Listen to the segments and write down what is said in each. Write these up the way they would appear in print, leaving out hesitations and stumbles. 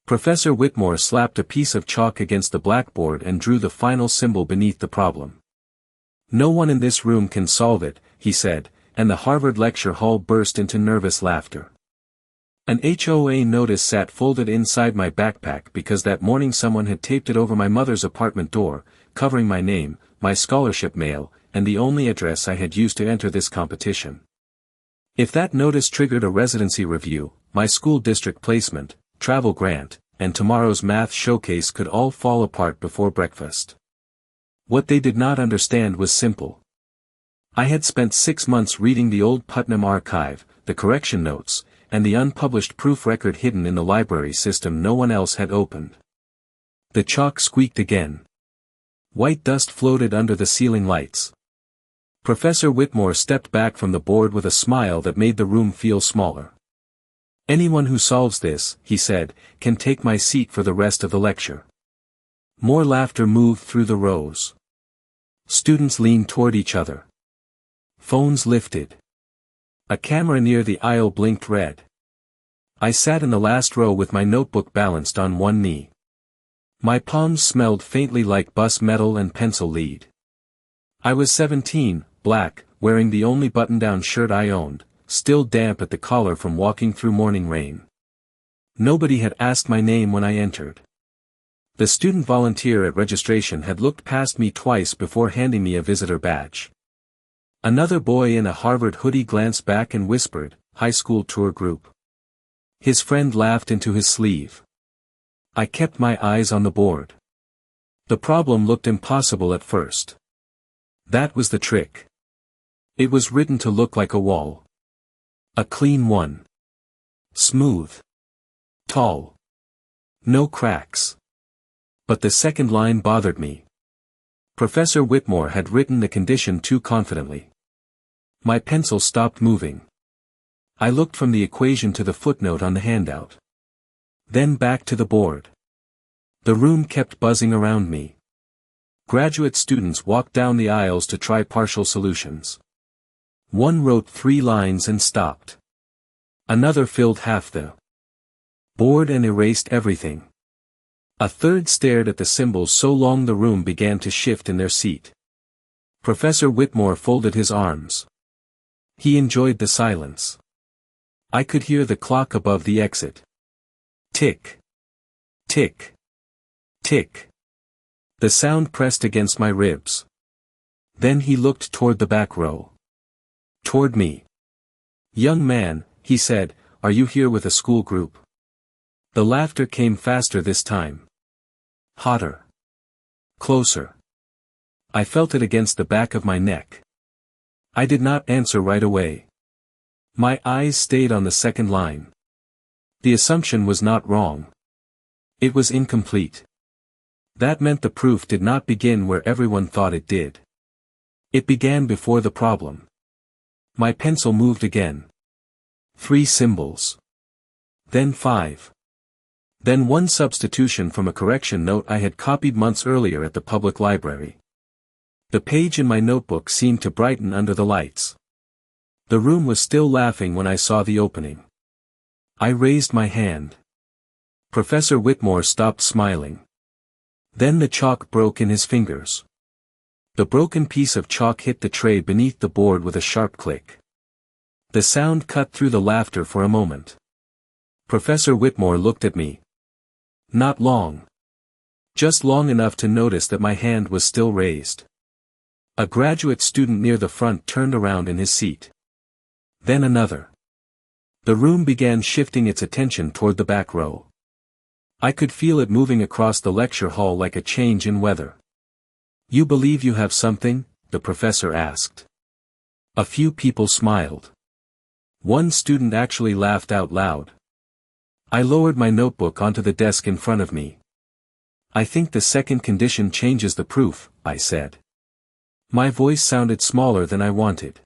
Professor Whitmore slapped a piece of chalk against the blackboard and drew the final symbol beneath the problem. "No one in this room can solve it," he said, and the Harvard lecture hall burst into nervous laughter. An HOA notice sat folded inside my backpack because that morning someone had taped it over my mother's apartment door, covering my name, my scholarship mail, and the only address I had used to enter this competition. If that notice triggered a residency review, my school district placement, travel grant, and tomorrow's math showcase could all fall apart before breakfast. What they did not understand was simple. I had spent 6 months reading the old Putnam archive, the correction notes, and the unpublished proof record hidden in the library system no one else had opened. The chalk squeaked again. White dust floated under the ceiling lights. Professor Whitmore stepped back from the board with a smile that made the room feel smaller. "Anyone who solves this," he said, "can take my seat for the rest of the lecture." More laughter moved through the rows. Students leaned toward each other. Phones lifted. A camera near the aisle blinked red. I sat in the last row with my notebook balanced on one knee. My palms smelled faintly like bus metal and pencil lead. I was 17, black, wearing the only button-down shirt I owned, still damp at the collar from walking through morning rain. Nobody had asked my name when I entered. The student volunteer at registration had looked past me twice before handing me a visitor badge. Another boy in a Harvard hoodie glanced back and whispered, "High school tour group." His friend laughed into his sleeve. I kept my eyes on the board. The problem looked impossible at first. That was the trick. It was written to look like a wall. A clean one. Smooth. Tall. No cracks. But the second line bothered me. Professor Whitmore had written the condition too confidently. My pencil stopped moving. I looked from the equation to the footnote on the handout. Then back to the board. The room kept buzzing around me. Graduate students walked down the aisles to try partial solutions. One wrote 3 lines and stopped. Another filled half the board and erased everything. A third stared at the symbols so long the room began to shift in their seat. Professor Whitmore folded his arms. He enjoyed the silence. I could hear the clock above the exit. Tick. Tick. Tick. The sound pressed against my ribs. Then he looked toward the back row. Toward me. "Young man," he said, "are you here with a school group?" The laughter came faster this time. Hotter. Closer. I felt it against the back of my neck. I did not answer right away. My eyes stayed on the second line. The assumption was not wrong. It was incomplete. That meant the proof did not begin where everyone thought it did. It began before the problem. My pencil moved again. 3 symbols. Then 5. Then one substitution from a correction note I had copied months earlier at the public library. The page in my notebook seemed to brighten under the lights. The room was still laughing when I saw the opening. I raised my hand. Professor Whitmore stopped smiling. Then the chalk broke in his fingers. The broken piece of chalk hit the tray beneath the board with a sharp click. The sound cut through the laughter for a moment. Professor Whitmore looked at me. Not long. Just long enough to notice that my hand was still raised. A graduate student near the front turned around in his seat. Then another. The room began shifting its attention toward the back row. I could feel it moving across the lecture hall like a change in weather. "You believe you have something?" the professor asked. A few people smiled. One student actually laughed out loud. I lowered my notebook onto the desk in front of me. "I think the second condition changes the proof," I said. My voice sounded smaller than I wanted.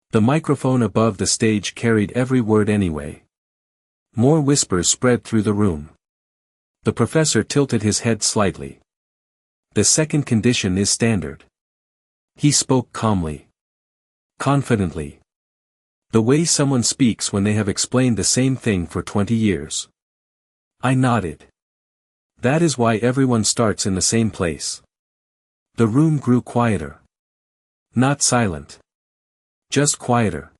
The microphone above the stage carried every word anyway. More whispers spread through the room. The professor tilted his head slightly. "The second condition is standard." He spoke calmly. Confidently. The way someone speaks when they have explained the same thing for 20 years. I nodded. That is why everyone starts in the same place. The room grew quieter. Not silent. Just quieter.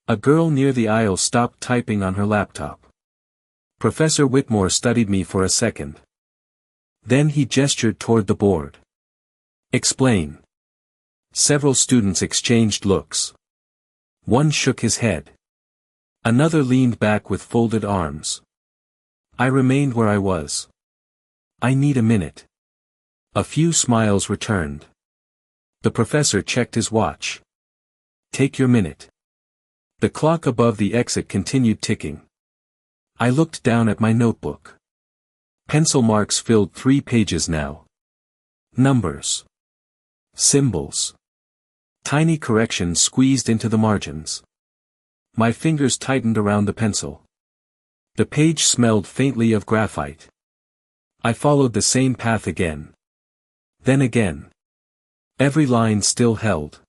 A girl near the aisle stopped typing on her laptop. Professor Whitmore studied me for a second. Then he gestured toward the board. Explain. Several students exchanged looks. One shook his head. Another leaned back with folded arms. I remained where I was. I need a minute. A few smiles returned. The professor checked his watch. Take your minute. The clock above the exit continued ticking. I looked down at my notebook. Pencil marks filled 3 pages now. Numbers. Symbols. Tiny corrections squeezed into the margins. My fingers tightened around the pencil. The page smelled faintly of graphite. I followed the same path again. Then again. Every line still held.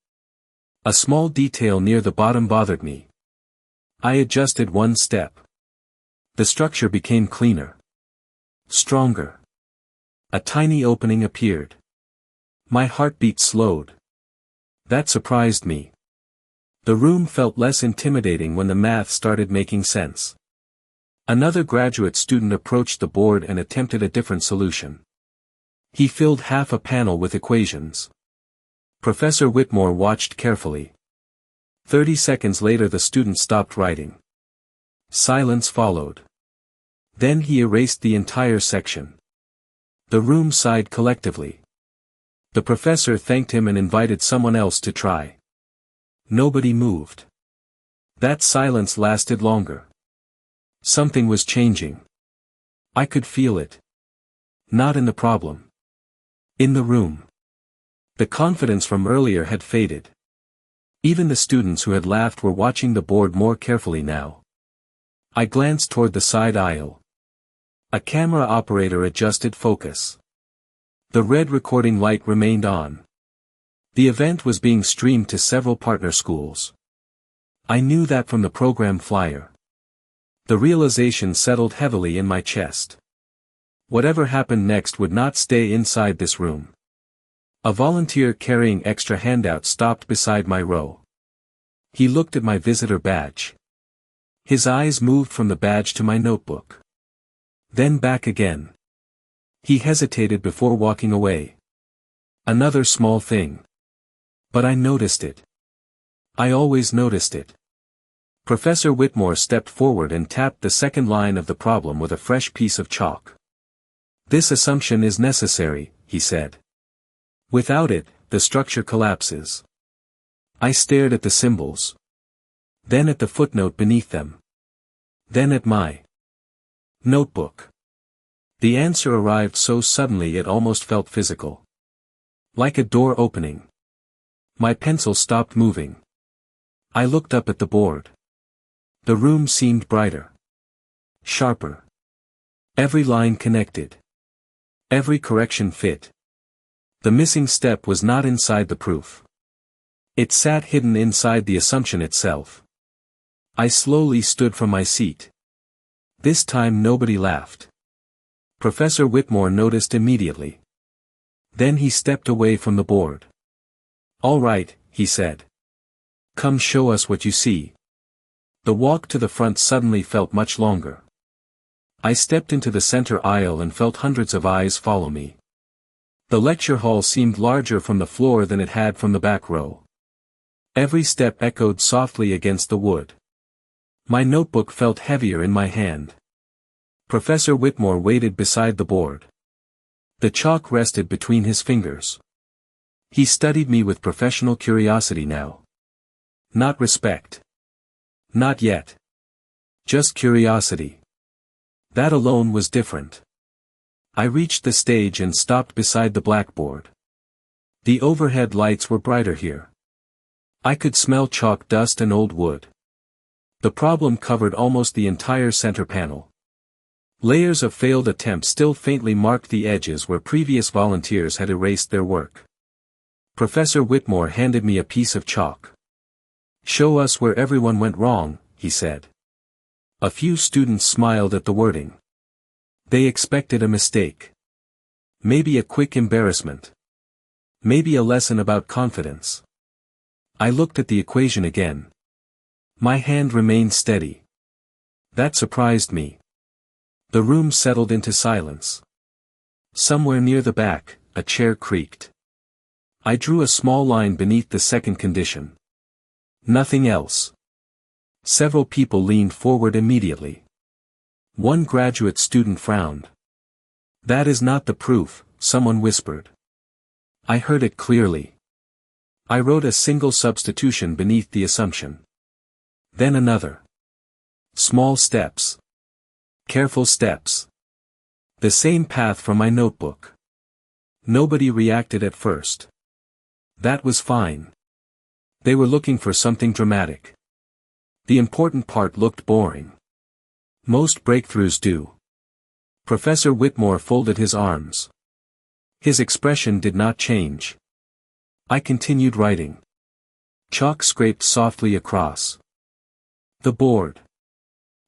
A small detail near the bottom bothered me. I adjusted one step. The structure became cleaner. Stronger. A tiny opening appeared. My heartbeat slowed. That surprised me. The room felt less intimidating when the math started making sense. Another graduate student approached the board and attempted a different solution. He filled half a panel with equations. Professor Whitmore watched carefully. 30 seconds later the student stopped writing. Silence followed. Then he erased the entire section. The room sighed collectively. The professor thanked him and invited someone else to try. Nobody moved. That silence lasted longer. Something was changing. I could feel it. Not in the problem. In the room. The confidence from earlier had faded. Even the students who had laughed were watching the board more carefully now. I glanced toward the side aisle. A camera operator adjusted focus. The red recording light remained on. The event was being streamed to several partner schools. I knew that from the program flyer. The realization settled heavily in my chest. Whatever happened next would not stay inside this room. A volunteer carrying extra handouts stopped beside my row. He looked at my visitor badge. His eyes moved from the badge to my notebook. Then back again. He hesitated before walking away. Another small thing. But I noticed it. I always noticed it. Professor Whitmore stepped forward and tapped the second line of the problem with a fresh piece of chalk. This assumption is necessary, he said. Without it, the structure collapses. I stared at the symbols. Then at the footnote beneath them. Then at my notebook. The answer arrived so suddenly it almost felt physical. Like a door opening. My pencil stopped moving. I looked up at the board. The room seemed brighter. Sharper. Every line connected. Every correction fit. The missing step was not inside the proof. It sat hidden inside the assumption itself. I slowly stood from my seat. This time nobody laughed. Professor Whitmore noticed immediately. Then he stepped away from the board. All right, he said. Come show us what you see. The walk to the front suddenly felt much longer. I stepped into the center aisle and felt hundreds of eyes follow me. The lecture hall seemed larger from the floor than it had from the back row. Every step echoed softly against the wood. My notebook felt heavier in my hand. Professor Whitmore waited beside the board. The chalk rested between his fingers. He studied me with professional curiosity now. Not respect. Not yet. Just curiosity. That alone was different. I reached the stage and stopped beside the blackboard. The overhead lights were brighter here. I could smell chalk dust and old wood. The problem covered almost the entire center panel. Layers of failed attempts still faintly marked the edges where previous volunteers had erased their work. Professor Whitmore handed me a piece of chalk. Show us where everyone went wrong, he said. A few students smiled at the wording. They expected a mistake. Maybe a quick embarrassment. Maybe a lesson about confidence. I looked at the equation again. My hand remained steady. That surprised me. The room settled into silence. Somewhere near the back, a chair creaked. I drew a small line beneath the second condition. Nothing else. Several people leaned forward immediately. One graduate student frowned. That is not the proof, someone whispered. I heard it clearly. I wrote a single substitution beneath the assumption. Then another. Small steps. Careful steps. The same path from my notebook. Nobody reacted at first. That was fine. They were looking for something dramatic. The important part looked boring. Most breakthroughs do. Professor Whitmore folded his arms. His expression did not change. I continued writing. Chalk scraped softly across the board.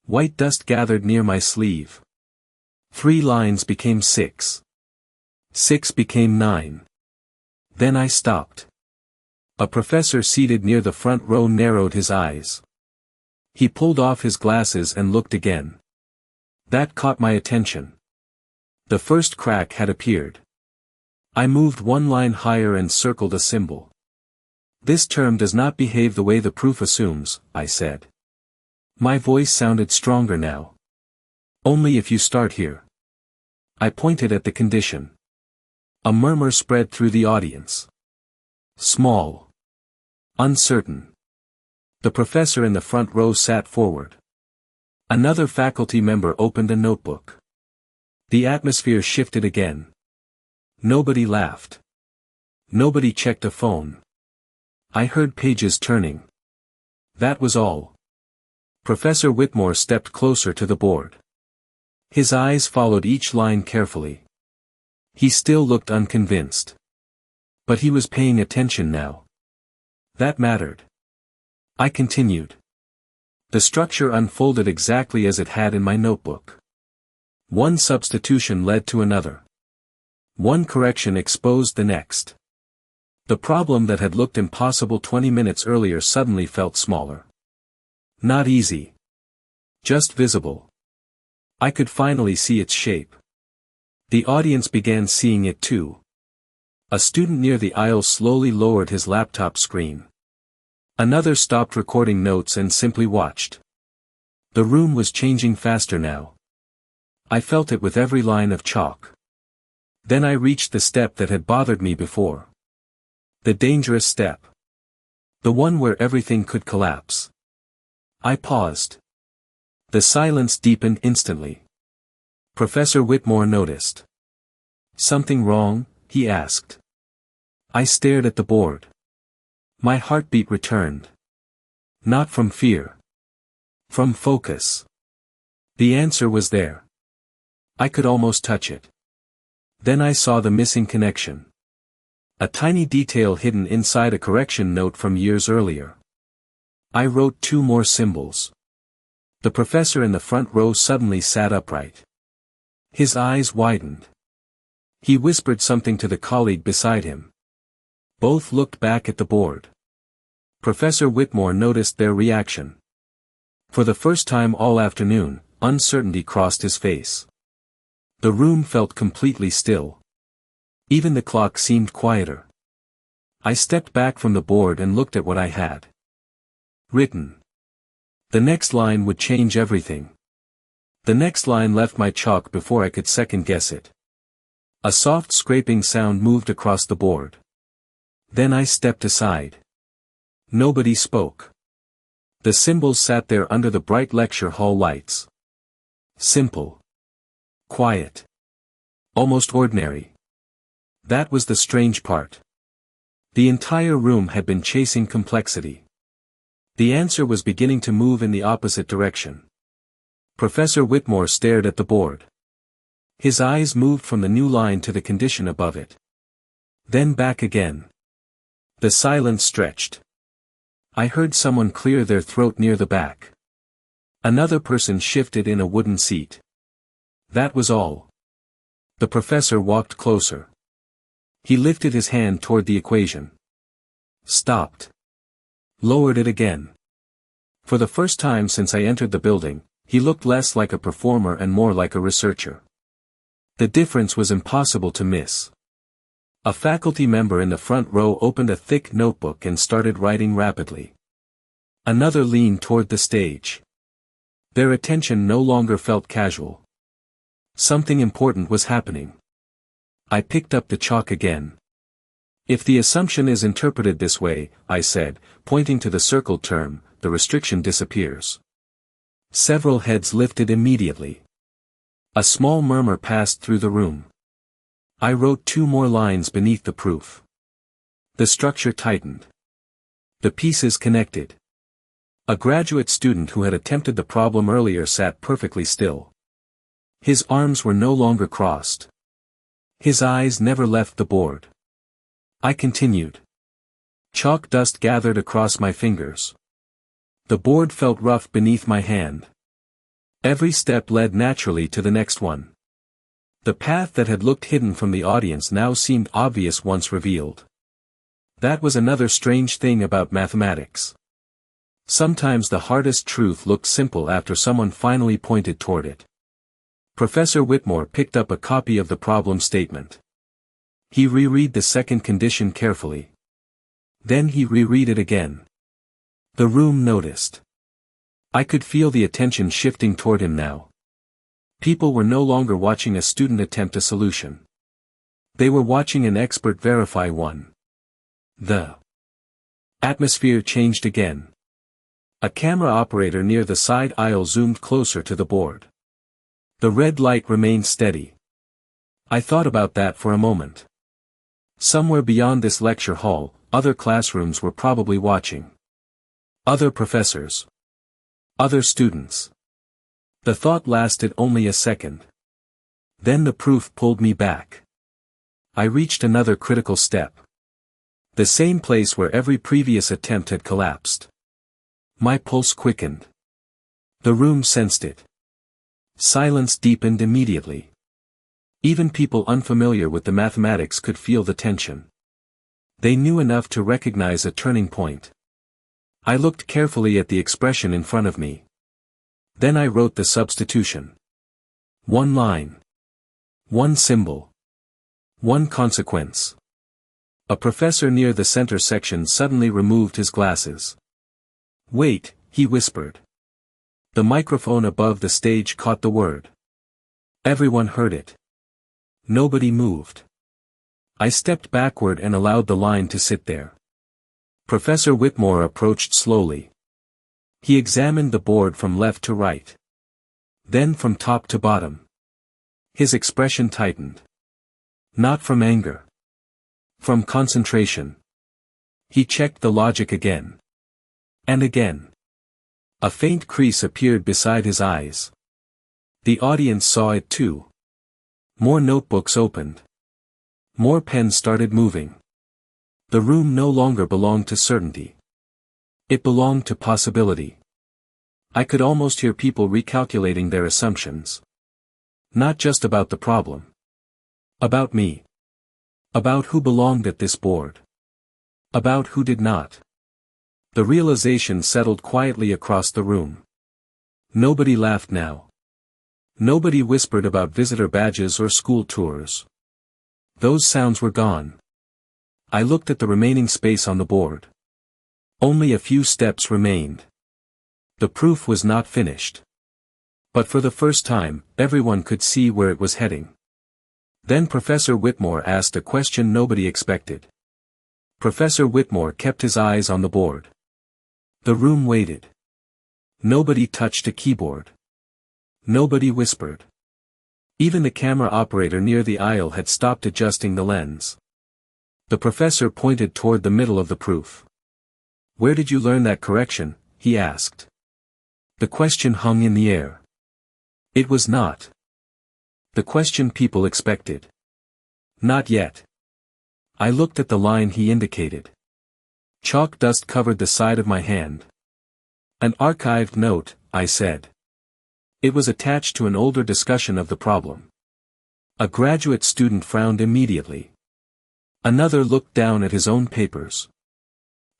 White dust gathered near my sleeve. 3 lines became 6. 6 became 9. Then I stopped. A professor seated near the front row narrowed his eyes. He pulled off his glasses and looked again. That caught my attention. The first crack had appeared. I moved 1 line higher and circled a symbol. This term does not behave the way the proof assumes, I said. My voice sounded stronger now. Only if you start here. I pointed at the condition. A murmur spread through the audience. Small. Uncertain. The professor in the front row sat forward. Another faculty member opened a notebook. The atmosphere shifted again. Nobody laughed. Nobody checked a phone. I heard pages turning. That was all. Professor Whitmore stepped closer to the board. His eyes followed each line carefully. He still looked unconvinced. But he was paying attention now. That mattered. I continued. The structure unfolded exactly as it had in my notebook. One substitution led to another. One correction exposed the next. The problem that had looked impossible 20 minutes earlier suddenly felt smaller. Not easy. Just visible. I could finally see its shape. The audience began seeing it too. A student near the aisle slowly lowered his laptop screen. Another stopped recording notes and simply watched. The room was changing faster now. I felt it with every line of chalk. Then I reached the step that had bothered me before. The dangerous step. The one where everything could collapse. I paused. The silence deepened instantly. Professor Whitmore noticed. Something wrong? He asked. I stared at the board. My heartbeat returned. Not from fear. From focus. The answer was there. I could almost touch it. Then I saw the missing connection. A tiny detail hidden inside a correction note from years earlier. I wrote 2 more symbols. The professor in the front row suddenly sat upright. His eyes widened. He whispered something to the colleague beside him. Both looked back at the board. Professor Whitmore noticed their reaction. For the first time all afternoon, uncertainty crossed his face. The room felt completely still. Even the clock seemed quieter. I stepped back from the board and looked at what I had written. The next line would change everything. The next line left my chalk before I could second guess it. A soft scraping sound moved across the board. Then I stepped aside. Nobody spoke. The symbols sat there under the bright lecture hall lights. Simple. Quiet. Almost ordinary. That was the strange part. The entire room had been chasing complexity. The answer was beginning to move in the opposite direction. Professor Whitmore stared at the board. His eyes moved from the new line to the condition above it. Then back again. The silence stretched. I heard someone clear their throat near the back. Another person shifted in a wooden seat. That was all. The professor walked closer. He lifted his hand toward the equation. Stopped. Lowered it again. For the first time since I entered the building, he looked less like a performer and more like a researcher. The difference was impossible to miss. A faculty member in the front row opened a thick notebook and started writing rapidly. Another leaned toward the stage. Their attention no longer felt casual. Something important was happening. I picked up the chalk again. If the assumption is interpreted this way, I said, pointing to the circled term, the restriction disappears. Several heads lifted immediately. A small murmur passed through the room. I wrote 2 more lines beneath the proof. The structure tightened. The pieces connected. A graduate student who had attempted the problem earlier sat perfectly still. His arms were no longer crossed. His eyes never left the board. I continued. Chalk dust gathered across my fingers. The board felt rough beneath my hand. Every step led naturally to the next one. The path that had looked hidden from the audience now seemed obvious once revealed. That was another strange thing about mathematics. Sometimes the hardest truth looked simple after someone finally pointed toward it. Professor Whitmore picked up a copy of the problem statement. He reread the second condition carefully. Then he reread it again. The room noticed. I could feel the attention shifting toward him now. People were no longer watching a student attempt a solution. They were watching an expert verify one. The atmosphere changed again. A camera operator near the side aisle zoomed closer to the board. The red light remained steady. I thought about that for a moment. Somewhere beyond this lecture hall, other classrooms were probably watching. Other professors. Other students. The thought lasted only a second. Then the proof pulled me back. I reached another critical step. The same place where every previous attempt had collapsed. My pulse quickened. The room sensed it. Silence deepened immediately. Even people unfamiliar with the mathematics could feel the tension. They knew enough to recognize a turning point. I looked carefully at the expression in front of me. Then I wrote the substitution. 1 line. 1 symbol. 1 consequence. A professor near the center section suddenly removed his glasses. "Wait," he whispered. The microphone above the stage caught the word. Everyone heard it. Nobody moved. I stepped backward and allowed the line to sit there. Professor Whitmore approached slowly. He examined the board from left to right. Then from top to bottom. His expression tightened. Not from anger. From concentration. He checked the logic again. And again. A faint crease appeared beside his eyes. The audience saw it too. More notebooks opened. More pens started moving. The room no longer belonged to certainty. It belonged to possibility. I could almost hear people recalculating their assumptions. Not just about the problem. About me. About who belonged at this board. About who did not. The realization settled quietly across the room. Nobody laughed now. Nobody whispered about visitor badges or school tours. Those sounds were gone. I looked at the remaining space on the board. Only a few steps remained. The proof was not finished. But for the first time, everyone could see where it was heading. Then Professor Whitmore asked a question nobody expected. Professor Whitmore kept his eyes on the board. The room waited. Nobody touched a keyboard. Nobody whispered. Even the camera operator near the aisle had stopped adjusting the lens. The professor pointed toward the middle of the proof. "Where did you learn that correction?" he asked. The question hung in the air. It was not the question people expected. Not yet. I looked at the line he indicated. Chalk dust covered the side of my hand. "An archived note," I said. It was attached to an older discussion of the problem. A graduate student frowned immediately. Another looked down at his own papers.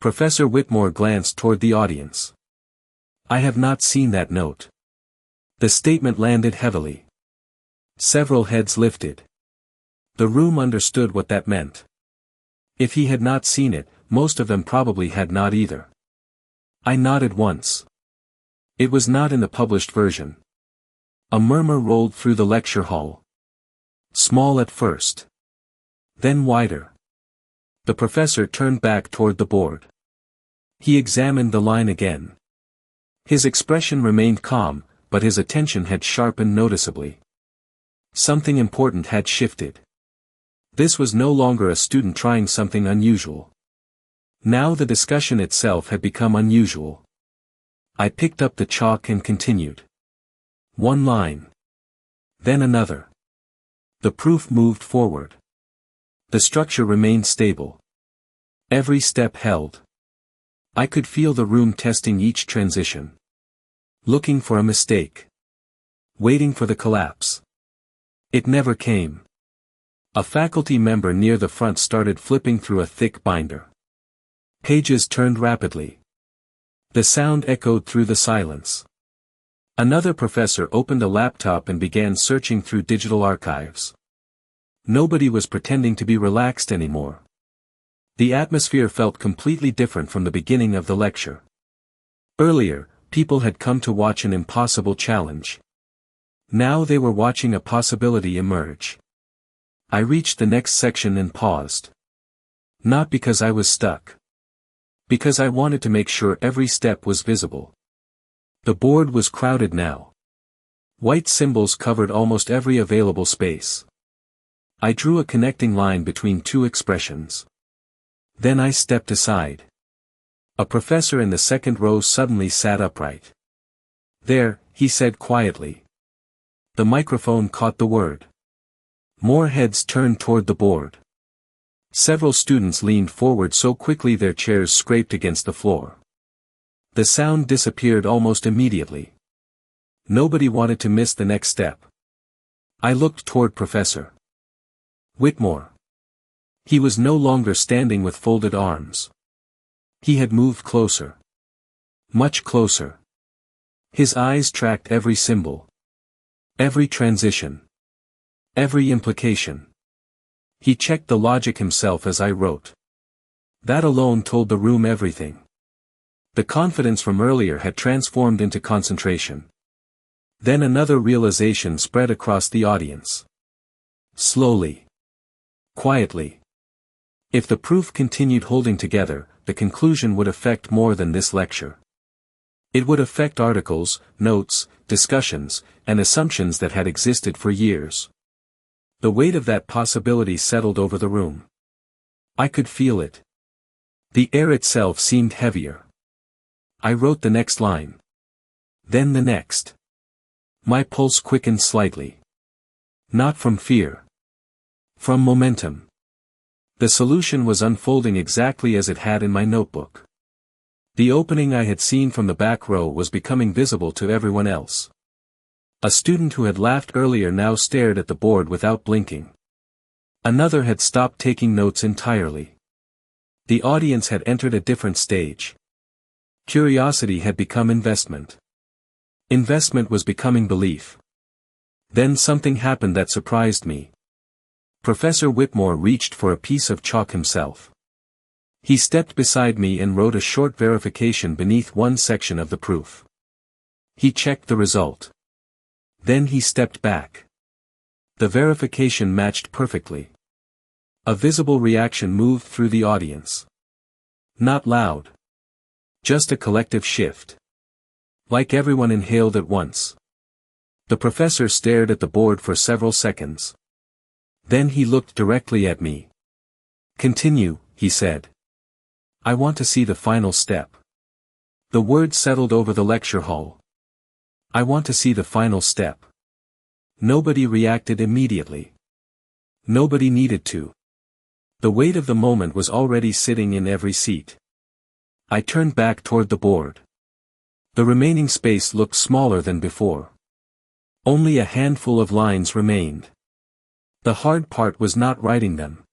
Professor Whitmore glanced toward the audience. "I have not seen that note." The statement landed heavily. Several heads lifted. The room understood what that meant. If he had not seen it, most of them probably had not either. I nodded once. It was not in the published version. A murmur rolled through the lecture hall. Small at first. Then wider. The professor turned back toward the board. He examined the line again. His expression remained calm, but his attention had sharpened noticeably. Something important had shifted. This was no longer a student trying something unusual. Now the discussion itself had become unusual. I picked up the chalk and continued. One line. Then another. The proof moved forward. The structure remained stable. Every step held. I could feel the room testing each transition. Looking for a mistake. Waiting for the collapse. It never came. A faculty member near the front started flipping through a thick binder. Pages turned rapidly. The sound echoed through the silence. Another professor opened a laptop and began searching through digital archives. Nobody was pretending to be relaxed anymore. The atmosphere felt completely different from the beginning of the lecture. Earlier, people had come to watch an impossible challenge. Now they were watching a possibility emerge. I reached the next section and paused. Not because I was stuck. Because I wanted to make sure every step was visible. The board was crowded now. White symbols covered almost every available space. I drew a connecting line between two expressions. Then I stepped aside. A professor in the second row suddenly sat upright. "There," he said quietly. The microphone caught the word. More heads turned toward the board. Several students leaned forward so quickly their chairs scraped against the floor. The sound disappeared almost immediately. Nobody wanted to miss the next step. I looked toward Professor Whitmore. He was no longer standing with folded arms. He had moved closer. Much closer. His eyes tracked every symbol. Every transition. Every implication. He checked the logic himself as I wrote. That alone told the room everything. The confidence from earlier had transformed into concentration. Then another realization spread across the audience. Slowly. Quietly. If the proof continued holding together, the conclusion would affect more than this lecture. It would affect articles, notes, discussions, and assumptions that had existed for years. The weight of that possibility settled over the room. I could feel it. The air itself seemed heavier. I wrote the next line. Then the next. My pulse quickened slightly. Not from fear. From momentum. The solution was unfolding exactly as it had in my notebook. The opening I had seen from the back row was becoming visible to everyone else. A student who had laughed earlier now stared at the board without blinking. Another had stopped taking notes entirely. The audience had entered a different stage. Curiosity had become investment. Investment was becoming belief. Then something happened that surprised me. Professor Whitmore reached for a piece of chalk himself. He stepped beside me and wrote a short verification beneath one section of the proof. He checked the result. Then he stepped back. The verification matched perfectly. A visible reaction moved through the audience. Not loud. Just a collective shift. Like everyone inhaled at once. The professor stared at the board for several seconds. Then he looked directly at me. "Continue," he said. "I want to see the final step." The word settled over the lecture hall. I want to see the final step. Nobody reacted immediately. Nobody needed to. The weight of the moment was already sitting in every seat. I turned back toward the board. The remaining space looked smaller than before. Only a handful of lines remained. The hard part was not writing them.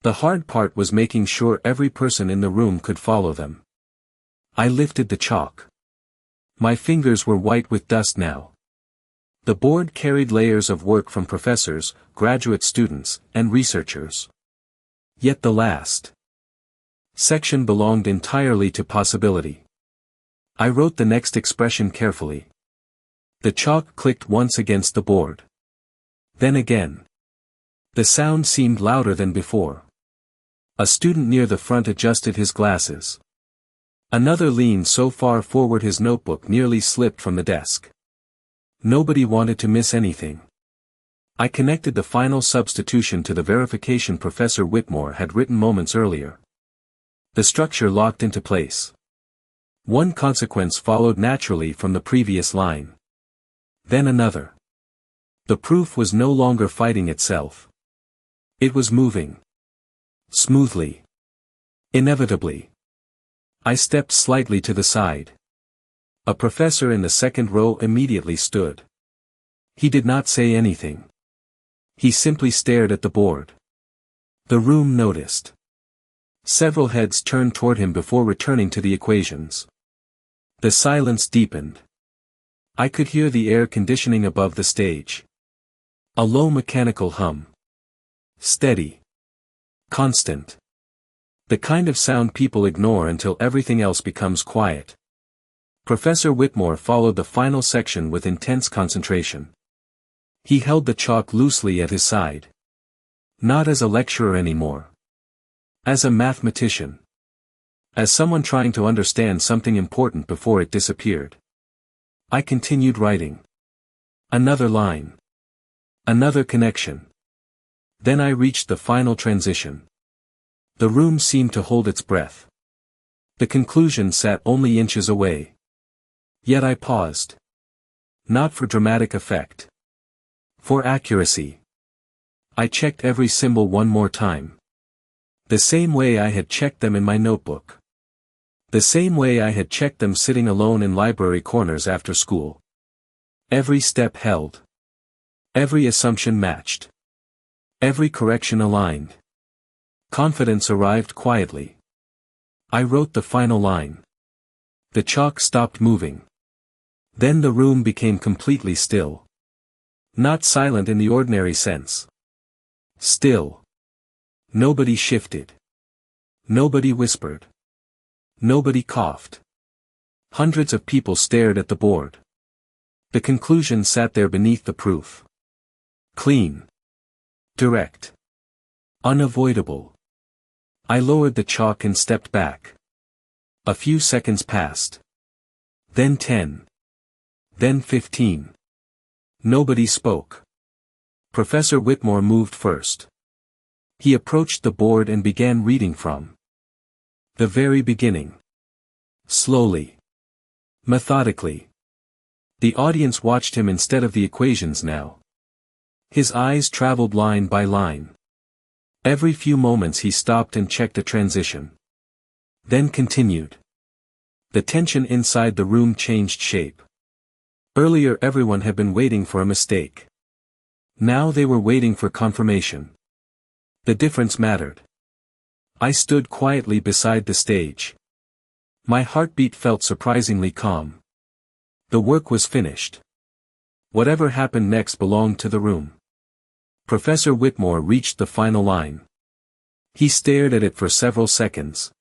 The hard part was making sure every person in the room could follow them. I lifted the chalk. My fingers were white with dust now. The board carried layers of work from professors, graduate students, and researchers. Yet the last section belonged entirely to possibility. I wrote the next expression carefully. The chalk clicked once against the board. Then again. The sound seemed louder than before. A student near the front adjusted his glasses. Another leaned so far forward his notebook nearly slipped from the desk. Nobody wanted to miss anything. I connected the final substitution to the verification Professor Whitmore had written moments earlier. The structure locked into place. One consequence followed naturally from the previous line. Then another. The proof was no longer fighting itself. It was moving. Smoothly. Inevitably. I stepped slightly to the side. A professor in the second row immediately stood. He did not say anything. He simply stared at the board. The room noticed. Several heads turned toward him before returning to the equations. The silence deepened. I could hear the air conditioning above the stage. A low mechanical hum. Steady. Constant. The kind of sound people ignore until everything else becomes quiet. Professor Whitmore followed the final section with intense concentration. He held the chalk loosely at his side. Not as a lecturer anymore. As a mathematician. As someone trying to understand something important before it disappeared. I continued writing. Another line. Another connection. Then I reached the final transition. The room seemed to hold its breath. The conclusion sat only inches away. Yet I paused. Not for dramatic effect. For accuracy. I checked every symbol one more time. The same way I had checked them in my notebook. The same way I had checked them sitting alone in library corners after school. Every step held. Every assumption matched. Every correction aligned. Confidence arrived quietly. I wrote the final line. The chalk stopped moving. Then the room became completely still. Not silent in the ordinary sense. Still. Nobody shifted. Nobody whispered. Nobody coughed. Hundreds of people stared at the board. The conclusion sat there beneath the proof. Clean. Direct. Unavoidable. I lowered the chalk and stepped back. A few seconds passed. Then 10. Then 15. Nobody spoke. Professor Whitmore moved first. He approached the board and began reading from the very beginning. Slowly. Methodically. The audience watched him instead of the equations now. His eyes traveled line by line. Every few moments he stopped and checked a transition. Then continued. The tension inside the room changed shape. Earlier everyone had been waiting for a mistake. Now they were waiting for confirmation. The difference mattered. I stood quietly beside the stage. My heartbeat felt surprisingly calm. The work was finished. Whatever happened next belonged to the room. Professor Whitmore reached the final line. He stared at it for several seconds.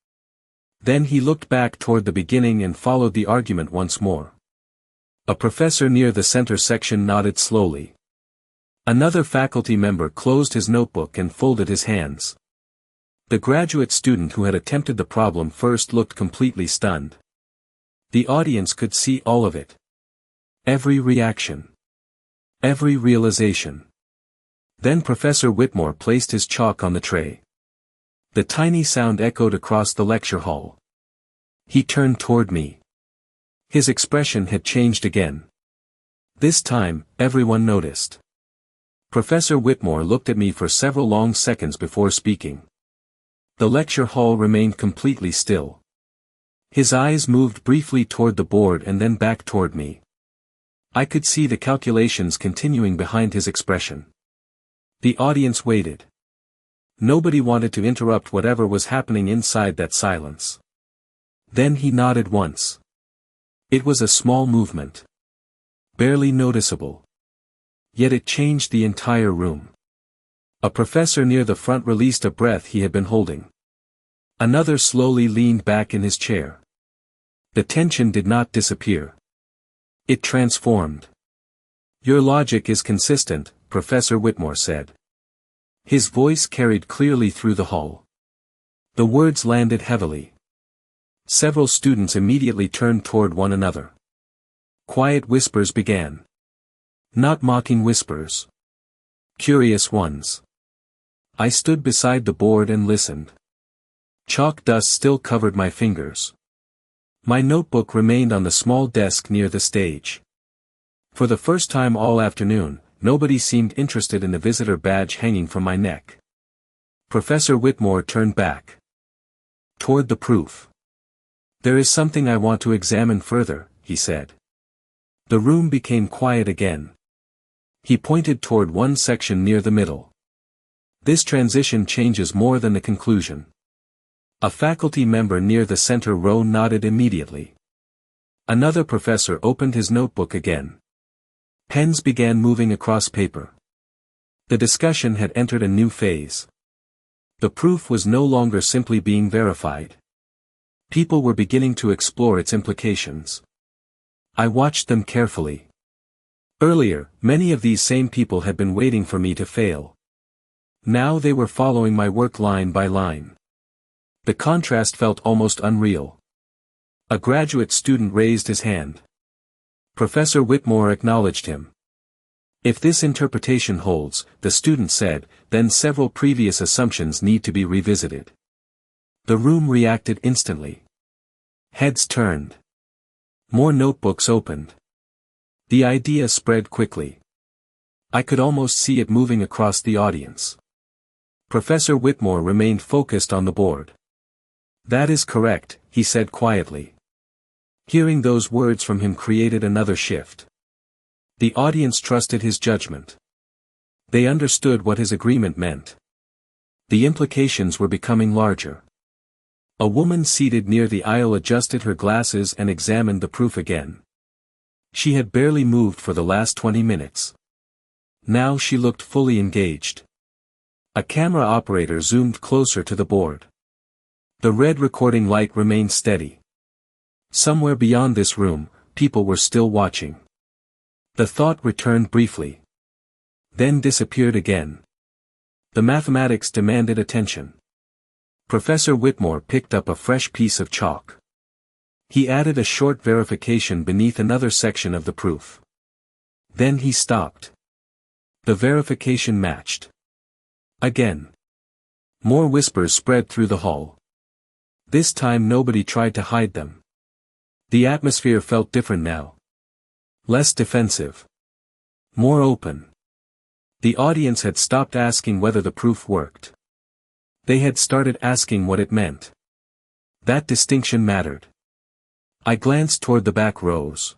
Then he looked back toward the beginning and followed the argument once more. A professor near the center section nodded slowly. Another faculty member closed his notebook and folded his hands. The graduate student who had attempted the problem first looked completely stunned. The audience could see all of it. Every reaction. Every realization. Then Professor Whitmore placed his chalk on the tray. The tiny sound echoed across the lecture hall. He turned toward me. His expression had changed again. This time, everyone noticed. Professor Whitmore looked at me for several long seconds before speaking. The lecture hall remained completely still. His eyes moved briefly toward the board and then back toward me. I could see the calculations continuing behind his expression. The audience waited. Nobody wanted to interrupt whatever was happening inside that silence. Then he nodded once. It was a small movement. Barely noticeable. Yet it changed the entire room. A professor near the front released a breath he had been holding. Another slowly leaned back in his chair. The tension did not disappear. It transformed. "Your logic is consistent," Professor Whitmore said. His voice carried clearly through the hall. The words landed heavily. Several students immediately turned toward one another. Quiet whispers began. Not mocking whispers. Curious ones. I stood beside the board and listened. Chalk dust still covered my fingers. My notebook remained on the small desk near the stage. For the first time all afternoon, nobody seemed interested in the visitor badge hanging from my neck. Professor Whitmore turned back. Toward the proof. "There is something I want to examine further," he said. The room became quiet again. He pointed toward one section near the middle. "This transition changes more than the conclusion." A faculty member near the center row nodded immediately. Another professor opened his notebook again. Pens began moving across paper. The discussion had entered a new phase. The proof was no longer simply being verified. People were beginning to explore its implications. I watched them carefully. Earlier, many of these same people had been waiting for me to fail. Now they were following my work line by line. The contrast felt almost unreal. A graduate student raised his hand. Professor Whitmore acknowledged him. "If this interpretation holds," the student said, "then several previous assumptions need to be revisited." The room reacted instantly. Heads turned. More notebooks opened. The idea spread quickly. I could almost see it moving across the audience. Professor Whitmore remained focused on the board. "That is correct," he said quietly. Hearing those words from him created another shift. The audience trusted his judgment. They understood what his agreement meant. The implications were becoming larger. A woman seated near the aisle adjusted her glasses and examined the proof again. She had barely moved for the last 20 minutes. Now she looked fully engaged. A camera operator zoomed closer to the board. The red recording light remained steady. Somewhere beyond this room, people were still watching. The thought returned briefly. Then disappeared again. The mathematics demanded attention. Professor Whitmore picked up a fresh piece of chalk. He added a short verification beneath another section of the proof. Then he stopped. The verification matched. Again. More whispers spread through the hall. This time nobody tried to hide them. The atmosphere felt different now. Less defensive. More open. The audience had stopped asking whether the proof worked. They had started asking what it meant. That distinction mattered. I glanced toward the back rows.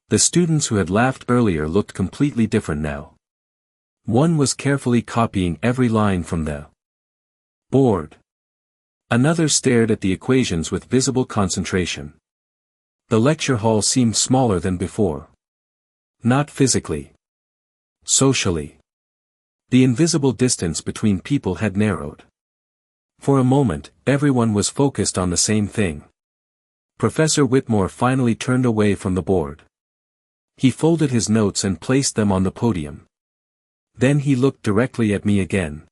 The students who had laughed earlier looked completely different now. One was carefully copying every line from the board. Another stared at the equations with visible concentration. The lecture hall seemed smaller than before. Not physically. Socially. The invisible distance between people had narrowed. For a moment, everyone was focused on the same thing. Professor Whitmore finally turned away from the board. He folded his notes and placed them on the podium. Then he looked directly at me again.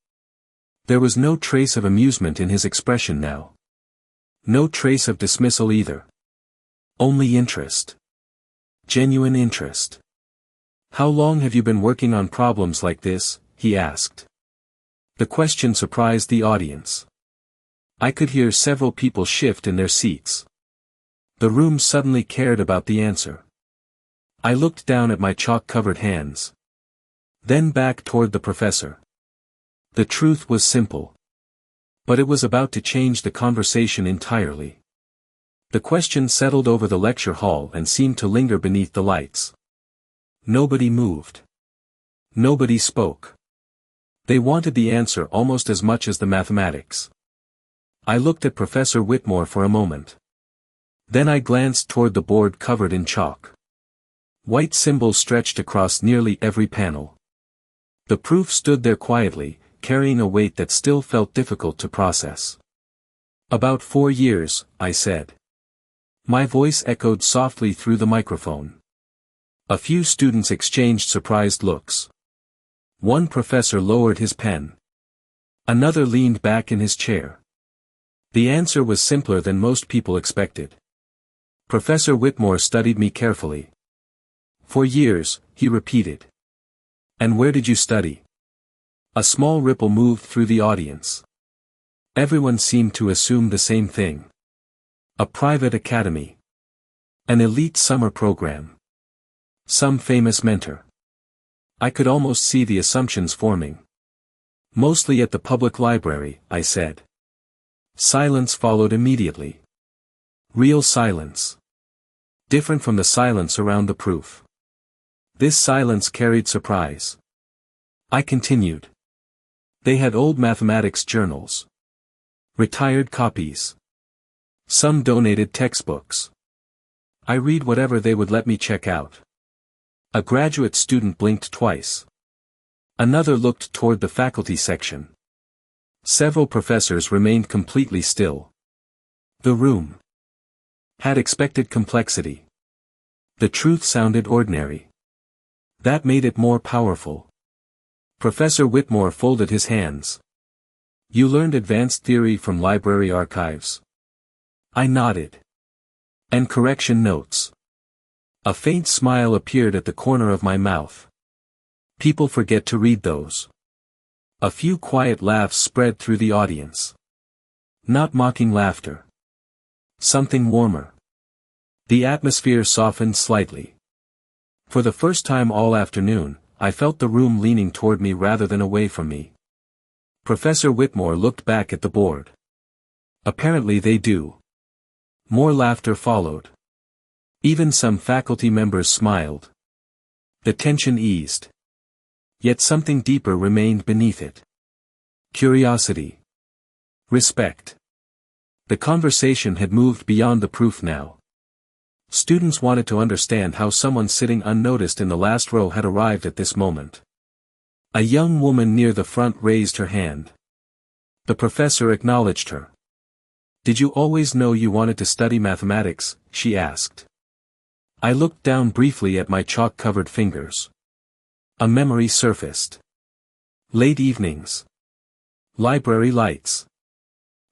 There was no trace of amusement in his expression now. No trace of dismissal either. Only interest. Genuine interest. "How long have you been working on problems like this?" he asked. The question surprised the audience. I could hear several people shift in their seats. The room suddenly cared about the answer. I looked down at my chalk-covered hands. Then back toward the professor. The truth was simple. But it was about to change the conversation entirely. The question settled over the lecture hall and seemed to linger beneath the lights. Nobody moved. Nobody spoke. They wanted the answer almost as much as the mathematics. I looked at Professor Whitmore for a moment. Then I glanced toward the board covered in chalk. White symbols stretched across nearly every panel. The proof stood there quietly, carrying a weight that still felt difficult to process. About 4 years, I said. My voice echoed softly through the microphone. A few students exchanged surprised looks. One professor lowered his pen. Another leaned back in his chair. The answer was simpler than most people expected. Professor Whitmore studied me carefully. 4 years, he repeated. And where did you study? A small ripple moved through the audience. Everyone seemed to assume the same thing. A private academy. An elite summer program. Some famous mentor. I could almost see the assumptions forming. Mostly at the public library, I said. Silence followed immediately. Real silence. Different from the silence around the proof. This silence carried surprise. I continued. They had old mathematics journals. Retired copies. Some donated textbooks. I read whatever they would let me check out. A graduate student blinked twice. Another looked toward the faculty section. Several professors remained completely still. The room had expected complexity. The truth sounded ordinary. That made it more powerful. Professor Whitmore folded his hands. You learned advanced theory from library archives? I nodded. And correction notes. A faint smile appeared at the corner of my mouth. People forget to read those. A few quiet laughs spread through the audience. Not mocking laughter. Something warmer. The atmosphere softened slightly. For the first time all afternoon, I felt the room leaning toward me rather than away from me. Professor Whitmore looked back at the board. Apparently they do. More laughter followed. Even some faculty members smiled. The tension eased. Yet something deeper remained beneath it. Curiosity. Respect. The conversation had moved beyond the proof now. Students wanted to understand how someone sitting unnoticed in the last row had arrived at this moment. A young woman near the front raised her hand. The professor acknowledged her. Did you always know you wanted to study mathematics? She asked. I looked down briefly at my chalk-covered fingers. A memory surfaced. Late evenings. Library lights.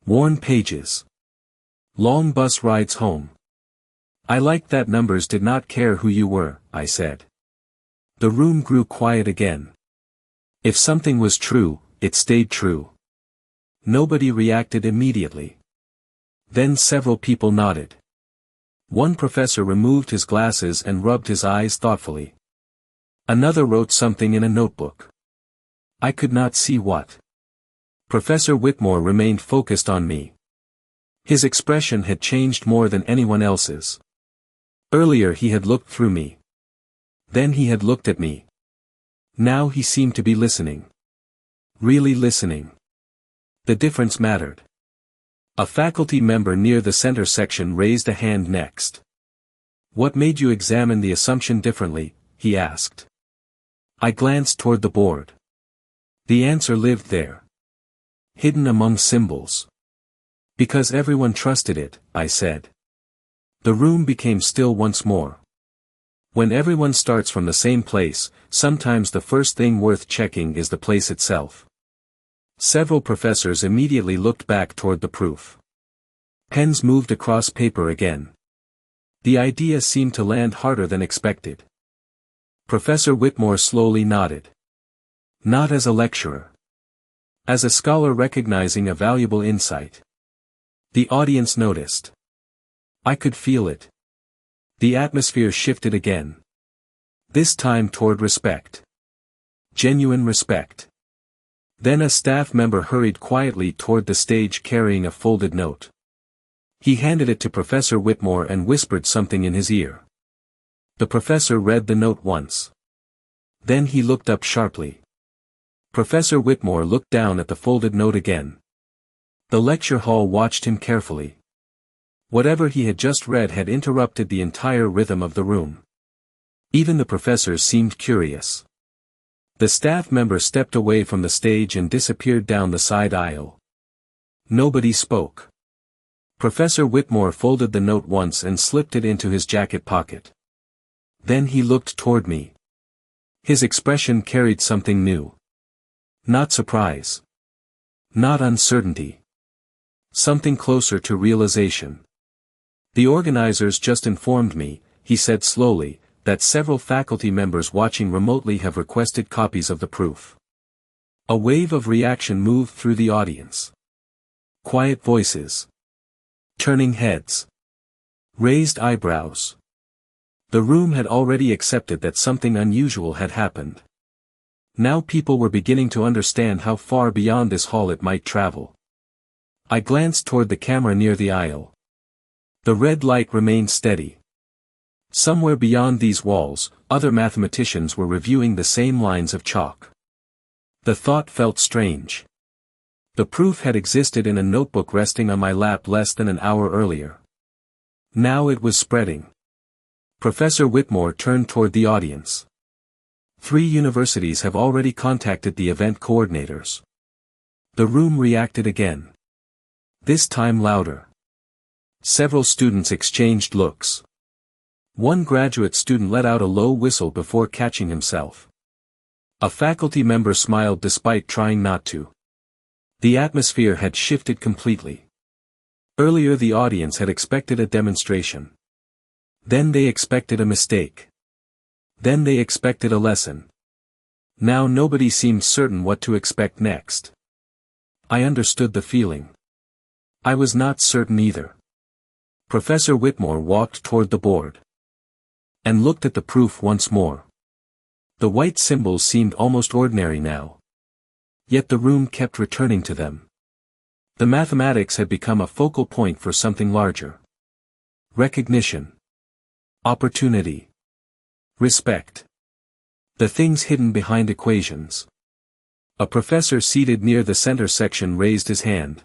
Worn pages. Long bus rides home. I liked that numbers did not care who you were, I said. The room grew quiet again. If something was true, it stayed true. Nobody reacted immediately. Then several people nodded. One professor removed his glasses and rubbed his eyes thoughtfully. Another wrote something in a notebook. I could not see what. Professor Whitmore remained focused on me. His expression had changed more than anyone else's. Earlier he had looked through me. Then he had looked at me. Now he seemed to be listening. Really listening. The difference mattered. A faculty member near the center section raised a hand next. What made you examine the assumption differently? He asked. I glanced toward the board. The answer lived there. Hidden among symbols. Because everyone trusted it, I said. The room became still once more. When everyone starts from the same place, sometimes the first thing worth checking is the place itself. Several professors immediately looked back toward the proof. Pens moved across paper again. The idea seemed to land harder than expected. Professor Whitmore slowly nodded. Not as a lecturer. As a scholar recognizing a valuable insight. The audience noticed. I could feel it. The atmosphere shifted again. This time toward respect. Genuine respect. Then a staff member hurried quietly toward the stage carrying a folded note. He handed it to Professor Whitmore and whispered something in his ear. The professor read the note once. Then he looked up sharply. Professor Whitmore looked down at the folded note again. The lecture hall watched him carefully. Whatever he had just read had interrupted the entire rhythm of the room. Even the professors seemed curious. The staff member stepped away from the stage and disappeared down the side aisle. Nobody spoke. Professor Whitmore folded the note once and slipped it into his jacket pocket. Then he looked toward me. His expression carried something new. Not surprise. Not uncertainty. Something closer to realization. The organizers just informed me, he said slowly, that several faculty members watching remotely have requested copies of the proof. A wave of reaction moved through the audience. Quiet voices. Turning heads. Raised eyebrows. The room had already accepted that something unusual had happened. Now people were beginning to understand how far beyond this hall it might travel. I glanced toward the camera near the aisle. The red light remained steady. Somewhere beyond these walls, other mathematicians were reviewing the same lines of chalk. The thought felt strange. The proof had existed in a notebook resting on my lap less than an hour earlier. Now it was spreading. Professor Whitmore turned toward the audience. 3 universities have already contacted the event coordinators. The room reacted again. This time louder. Several students exchanged looks. One graduate student let out a low whistle before catching himself. A faculty member smiled despite trying not to. The atmosphere had shifted completely. Earlier the audience had expected a demonstration. Then they expected a mistake. Then they expected a lesson. Now nobody seemed certain what to expect next. I understood the feeling. I was not certain either. Professor Whitmore walked toward the board. And looked at the proof once more. The white symbols seemed almost ordinary now. Yet the room kept returning to them. The mathematics had become a focal point for something larger. Recognition. Opportunity. Respect. The things hidden behind equations. A professor seated near the center section raised his hand.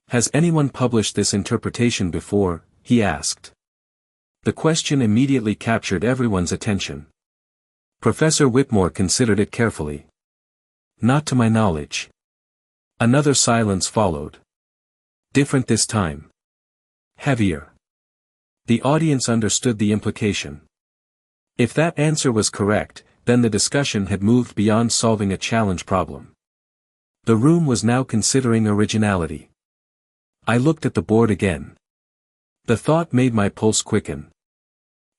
Has anyone published this interpretation before? He asked. The question immediately captured everyone's attention. Professor Whitmore considered it carefully. Not to my knowledge. Another silence followed. Different this time. Heavier. The audience understood the implication. If that answer was correct, then the discussion had moved beyond solving a challenge problem. The room was now considering originality. I looked at the board again. The thought made my pulse quicken.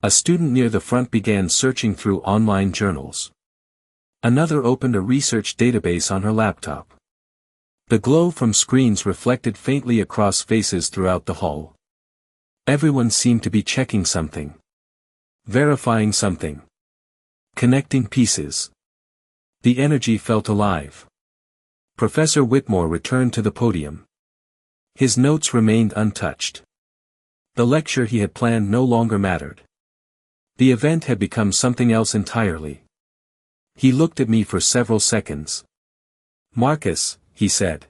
A student near the front began searching through online journals. Another opened a research database on her laptop. The glow from screens reflected faintly across faces throughout the hall. Everyone seemed to be checking something. Verifying something. Connecting pieces. The energy felt alive. Professor Whitmore returned to the podium. His notes remained untouched. The lecture he had planned no longer mattered. The event had become something else entirely. He looked at me for several seconds. Marcus, he said.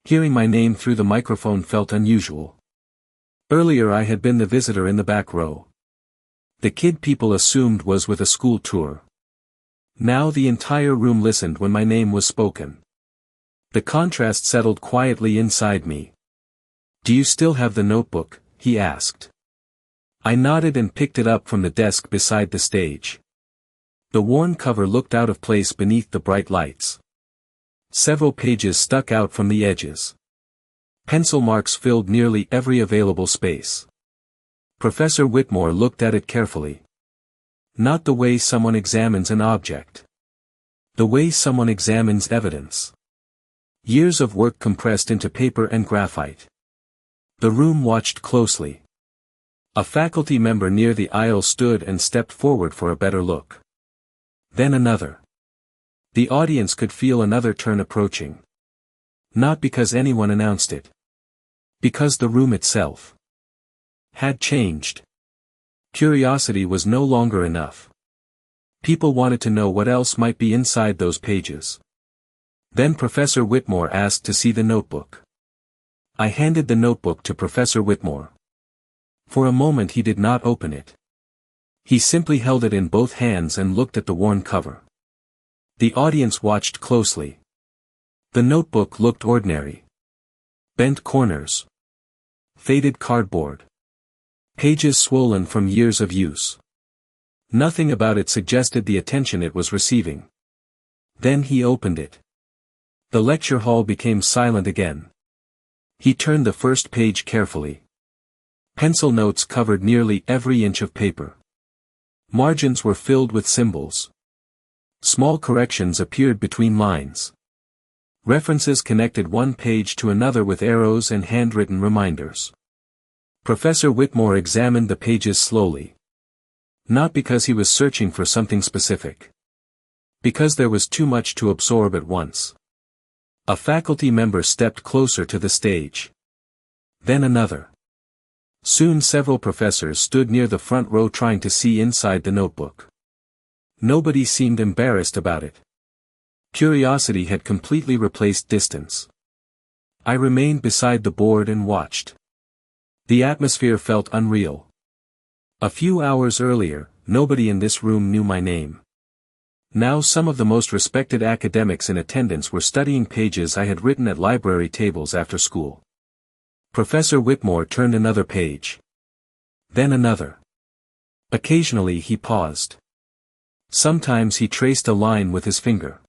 Hearing my name through the microphone felt unusual. Earlier I had been the visitor in the back row. The kid people assumed was with a school tour. Now the entire room listened when my name was spoken. The contrast settled quietly inside me. Do you still have the notebook? He asked. I nodded and picked it up from the desk beside the stage. The worn cover looked out of place beneath the bright lights. Several pages stuck out from the edges. Pencil marks filled nearly every available space. Professor Whitmore looked at it carefully. Not the way someone examines an object. The way someone examines evidence. Years of work compressed into paper and graphite. The room watched closely. A faculty member near the aisle stood and stepped forward for a better look. Then another. The audience could feel another turn approaching. Not because anyone announced it. Because the room itself had changed. Curiosity was no longer enough. People wanted to know what else might be inside those pages. Then Professor Whitmore asked to see the notebook. I handed the notebook to Professor Whitmore. For a moment he did not open it. He simply held it in both hands and looked at the worn cover. The audience watched closely. The notebook looked ordinary. Bent corners. Faded cardboard. Pages swollen from years of use. Nothing about it suggested the attention it was receiving. Then he opened it. The lecture hall became silent again. He turned the first page carefully. Pencil notes covered nearly every inch of paper. Margins were filled with symbols. Small corrections appeared between lines. References connected one page to another with arrows and handwritten reminders. Professor Whitmore examined the pages slowly. Not because he was searching for something specific. Because there was too much to absorb at once. A faculty member stepped closer to the stage. Then another. Soon several professors stood near the front row trying to see inside the notebook. Nobody seemed embarrassed about it. Curiosity had completely replaced distance. I remained beside the board and watched. The atmosphere felt unreal. A few hours earlier, nobody in this room knew my name. Now some of the most respected academics in attendance were studying pages I had written at library tables after school. Professor Whitmore turned another page. Then another. Occasionally he paused. Sometimes he traced a line with his finger.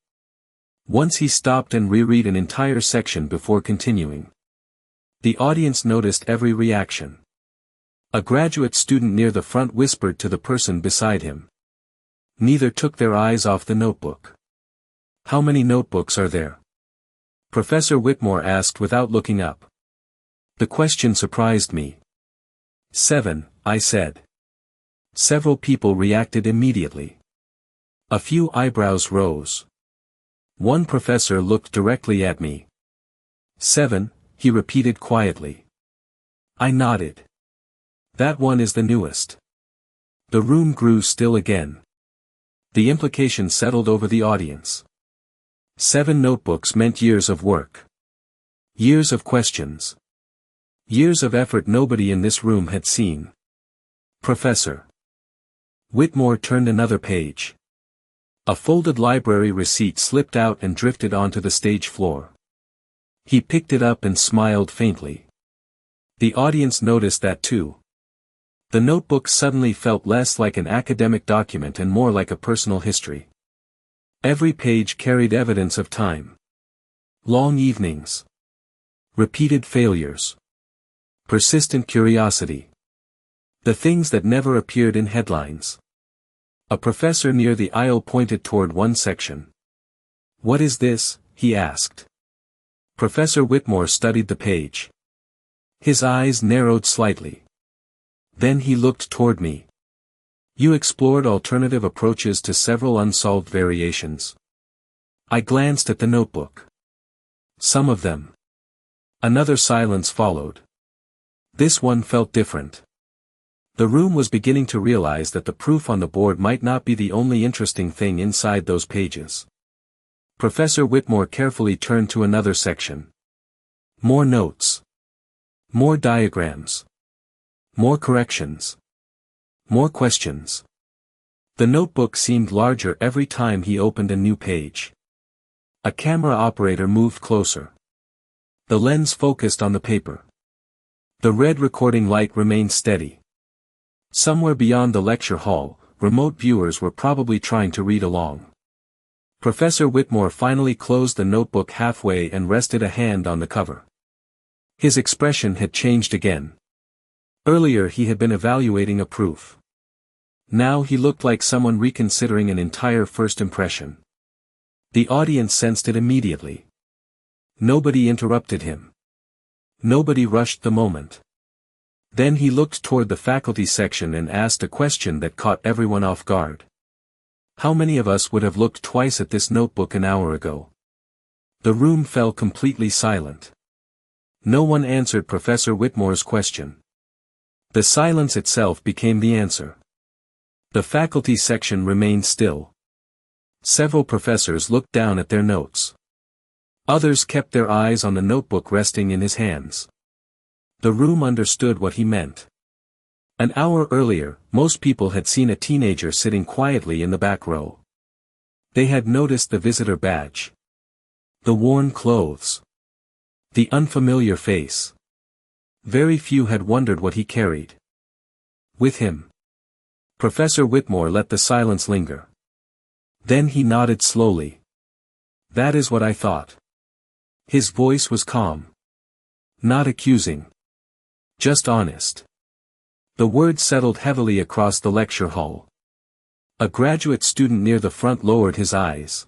Once he stopped and reread an entire section before continuing. The audience noticed every reaction. A graduate student near the front whispered to the person beside him. Neither took their eyes off the notebook. How many notebooks are there? Professor Whitmore asked without looking up. The question surprised me. 7, I said. Several people reacted immediately. A few eyebrows rose. One professor looked directly at me. 7, he repeated quietly. I nodded. That one is the newest. The room grew still again. The implication settled over the audience. 7 notebooks meant years of work. Years of questions. Years of effort nobody in this room had seen. Professor Whitmore turned another page. A folded library receipt slipped out and drifted onto the stage floor. He picked it up and smiled faintly. The audience noticed that too. The notebook suddenly felt less like an academic document and more like a personal history. Every page carried evidence of time. Long evenings. Repeated failures. Persistent curiosity. The things that never appeared in headlines. A professor near the aisle pointed toward one section. What is this? He asked. Professor Whitmore studied the page. His eyes narrowed slightly. Then he looked toward me. You explored alternative approaches to several unsolved variations. I glanced at the notebook. Some of them. Another silence followed. This one felt different. The room was beginning to realize that the proof on the board might not be the only interesting thing inside those pages. Professor Whitmore carefully turned to another section. More notes. More diagrams. More corrections. More questions. The notebook seemed larger every time he opened a new page. A camera operator moved closer. The lens focused on the paper. The red recording light remained steady. Somewhere beyond the lecture hall, remote viewers were probably trying to read along. Professor Whitmore finally closed the notebook halfway and rested a hand on the cover. His expression had changed again. Earlier he had been evaluating a proof. Now he looked like someone reconsidering an entire first impression. The audience sensed it immediately. Nobody interrupted him. Nobody rushed the moment. Then he looked toward the faculty section and asked a question that caught everyone off guard. How many of us would have looked twice at this notebook an hour ago? The room fell completely silent. No one answered Professor Whitmore's question. The silence itself became the answer. The faculty section remained still. Several professors looked down at their notes. Others kept their eyes on the notebook resting in his hands. The room understood what he meant. An hour earlier, most people had seen a teenager sitting quietly in the back row. They had noticed the visitor badge, the worn clothes, the unfamiliar face. Very few had wondered what he carried with him. Professor Whitmore let the silence linger. Then he nodded slowly. "That is what I thought." His voice was calm. Not accusing. Just honest. The words settled heavily across the lecture hall. A graduate student near the front lowered his eyes.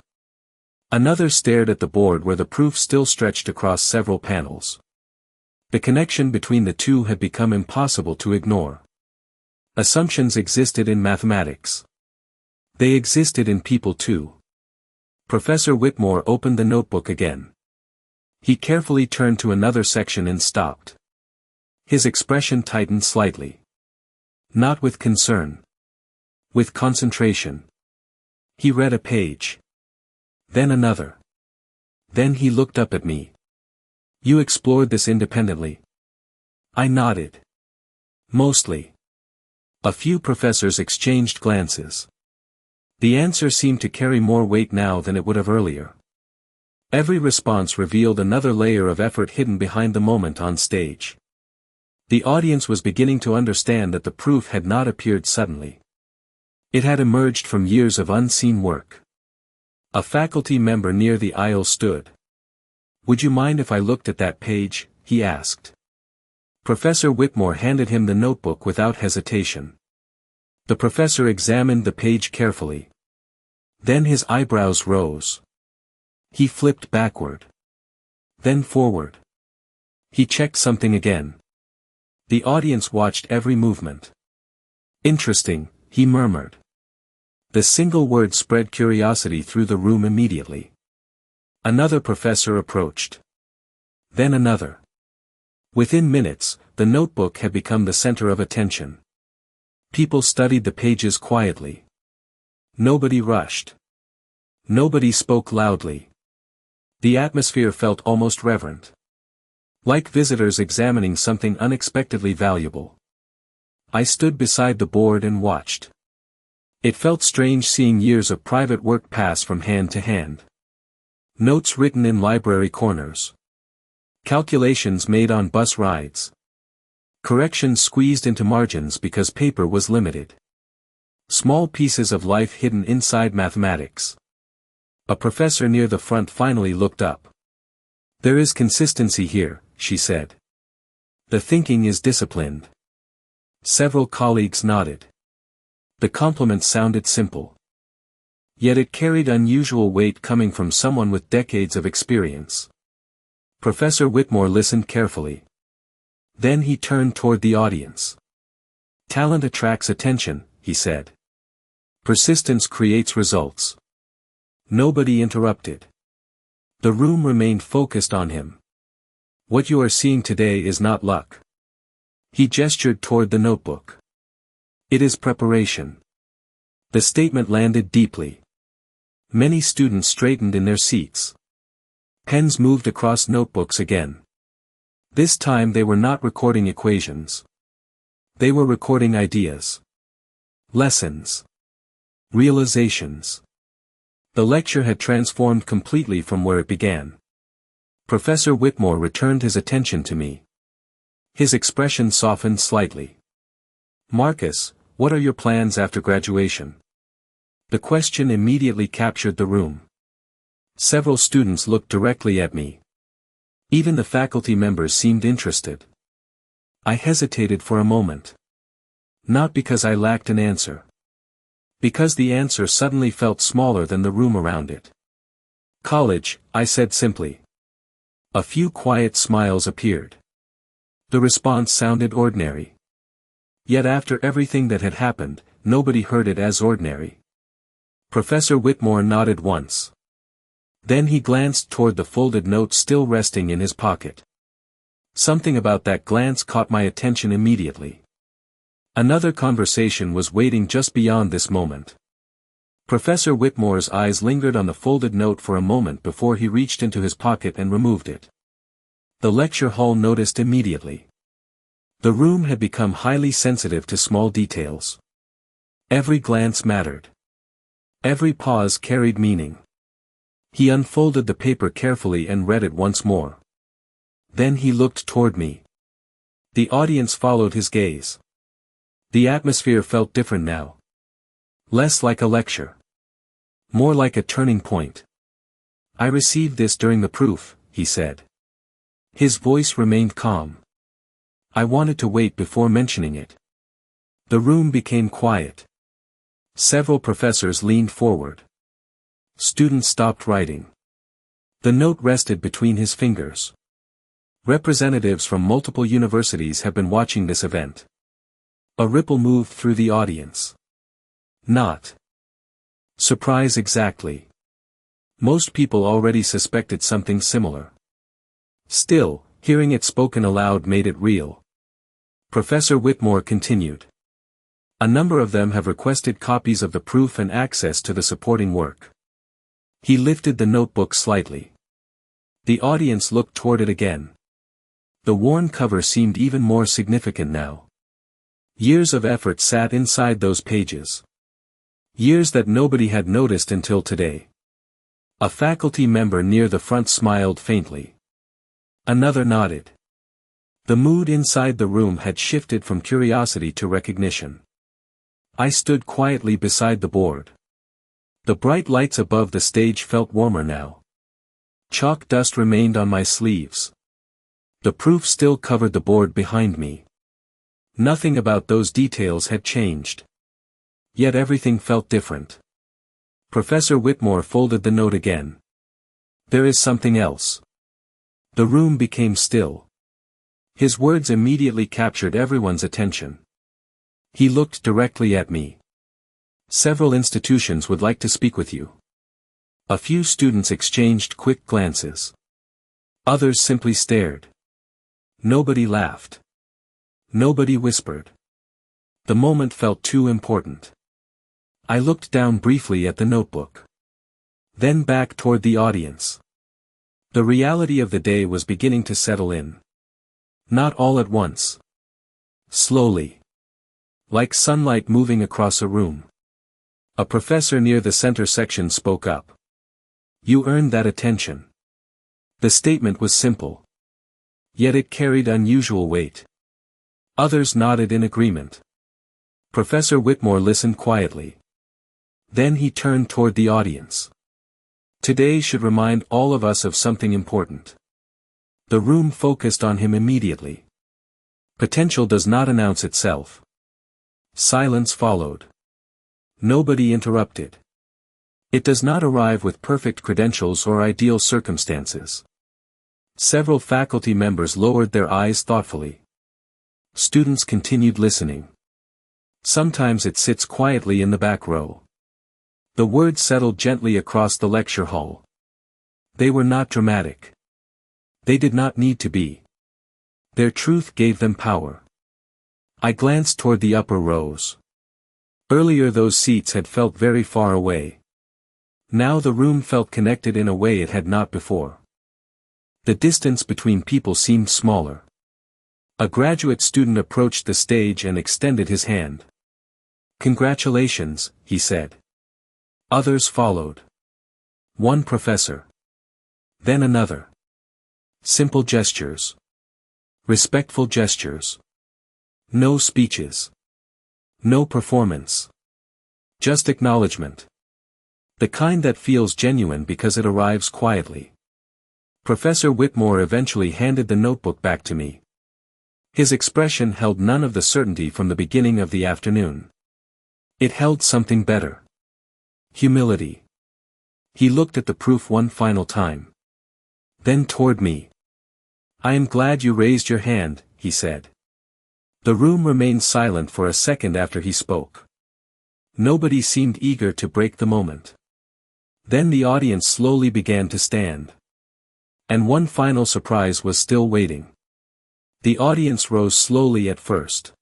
Another stared at the board where the proof still stretched across several panels. The connection between the two had become impossible to ignore. Assumptions existed in mathematics. They existed in people too. Professor Whitmore opened the notebook again. He carefully turned to another section and stopped. His expression tightened slightly. Not with concern. With concentration. He read a page. Then another. Then he looked up at me. "You explored this independently?" I nodded. "Mostly." A few professors exchanged glances. The answer seemed to carry more weight now than it would have earlier. Every response revealed another layer of effort hidden behind the moment on stage. The audience was beginning to understand that the proof had not appeared suddenly. It had emerged from years of unseen work. A faculty member near the aisle stood. "Would you mind if I looked at that page?" he asked. Professor Whitmore handed him the notebook without hesitation. The professor examined the page carefully. Then his eyebrows rose. He flipped backward. Then forward. He checked something again. The audience watched every movement. "Interesting," he murmured. The single word spread curiosity through the room immediately. Another professor approached. Then another. Within minutes, the notebook had become the center of attention. People studied the pages quietly. Nobody rushed. Nobody spoke loudly. The atmosphere felt almost reverent. Like visitors examining something unexpectedly valuable. I stood beside the board and watched. It felt strange seeing years of private work pass from hand to hand. Notes written in library corners. Calculations made on bus rides. Corrections squeezed into margins because paper was limited. Small pieces of life hidden inside mathematics. A professor near the front finally looked up. "There is consistency here," she said. "The thinking is disciplined." Several colleagues nodded. The compliment sounded simple. Yet it carried unusual weight coming from someone with decades of experience. Professor Whitmore listened carefully. Then he turned toward the audience. "Talent attracts attention," he said. "Persistence creates results." Nobody interrupted. The room remained focused on him. "What you are seeing today is not luck." He gestured toward the notebook. "It is preparation." The statement landed deeply. Many students straightened in their seats. Pens moved across notebooks again. This time they were not recording equations. They were recording ideas. Lessons. Realizations. The lecture had transformed completely from where it began. Professor Whitmore returned his attention to me. His expression softened slightly. "Marcus, what are your plans after graduation?" The question immediately captured the room. Several students looked directly at me. Even the faculty members seemed interested. I hesitated for a moment. Not because I lacked an answer. Because the answer suddenly felt smaller than the room around it. "College," I said simply. A few quiet smiles appeared. The response sounded ordinary. Yet after everything that had happened, nobody heard it as ordinary. Professor Whitmore nodded once. Then he glanced toward the folded note still resting in his pocket. Something about that glance caught my attention immediately. Another conversation was waiting just beyond this moment. Professor Whitmore's eyes lingered on the folded note for a moment before he reached into his pocket and removed it. The lecture hall noticed immediately. The room had become highly sensitive to small details. Every glance mattered. Every pause carried meaning. He unfolded the paper carefully and read it once more. Then he looked toward me. The audience followed his gaze. The atmosphere felt different now. Less like a lecture. More like a turning point. I received this during the proof, he said. His voice remained calm. I wanted to wait before mentioning it. The room became quiet. Several professors leaned forward. Students stopped writing. The note rested between his fingers. Representatives from multiple universities have been watching this event. A ripple moved through the audience. Not surprise exactly. Most people already suspected something similar. Still, hearing it spoken aloud made it real. Professor Whitmore continued. A number of them have requested copies of the proof and access to the supporting work. He lifted the notebook slightly. The audience looked toward it again. The worn cover seemed even more significant now. Years of effort sat inside those pages. Years that nobody had noticed until today. A faculty member near the front smiled faintly. Another nodded. The mood inside the room had shifted from curiosity to recognition. I stood quietly beside the board. The bright lights above the stage felt warmer now. Chalk dust remained on my sleeves. The proof still covered the board behind me. Nothing about those details had changed. Yet everything felt different. Professor Whitmore folded the note again. There is something else. The room became still. His words immediately captured everyone's attention. He looked directly at me. Several institutions would like to speak with you. A few students exchanged quick glances. Others simply stared. Nobody laughed. Nobody whispered. The moment felt too important. I looked down briefly at the notebook. Then back toward the audience. The reality of the day was beginning to settle in. Not all at once. Slowly. Like sunlight moving across a room. A professor near the center section spoke up. You earned that attention. The statement was simple. Yet it carried unusual weight. Others nodded in agreement. Professor Whitmore listened quietly. Then he turned toward the audience. Today should remind all of us of something important. The room focused on him immediately. Potential does not announce itself. Silence followed. Nobody interrupted. It does not arrive with perfect credentials or ideal circumstances. Several faculty members lowered their eyes thoughtfully. Students continued listening. Sometimes it sits quietly in the back row. The words settled gently across the lecture hall. They were not dramatic. They did not need to be. Their truth gave them power. I glanced toward the upper rows. Earlier those seats had felt very far away. Now the room felt connected in a way it had not before. The distance between people seemed smaller. A graduate student approached the stage and extended his hand. Congratulations, he said. Others followed. One professor. Then another. Simple gestures. Respectful gestures. No speeches. No performance. Just acknowledgement. The kind that feels genuine because it arrives quietly. Professor Whitmore eventually handed the notebook back to me. His expression held none of the certainty from the beginning of the afternoon. It held something better. Humility. He looked at the proof one final time. Then toward me. I am glad you raised your hand, he said. The room remained silent for a second after he spoke. Nobody seemed eager to break the moment. Then the audience slowly began to stand. And one final surprise was still waiting. The audience rose slowly at first.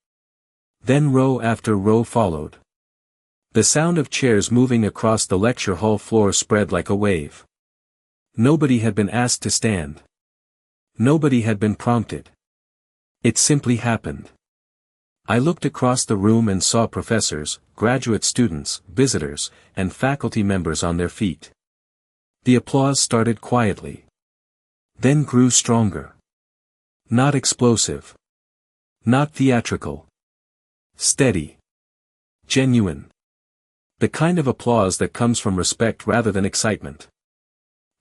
Then row after row followed. The sound of chairs moving across the lecture hall floor spread like a wave. Nobody had been asked to stand. Nobody had been prompted. It simply happened. I looked across the room and saw professors, graduate students, visitors, and faculty members on their feet. The applause started quietly. Then grew stronger. Not explosive. Not theatrical. Steady. Genuine. The kind of applause that comes from respect rather than excitement.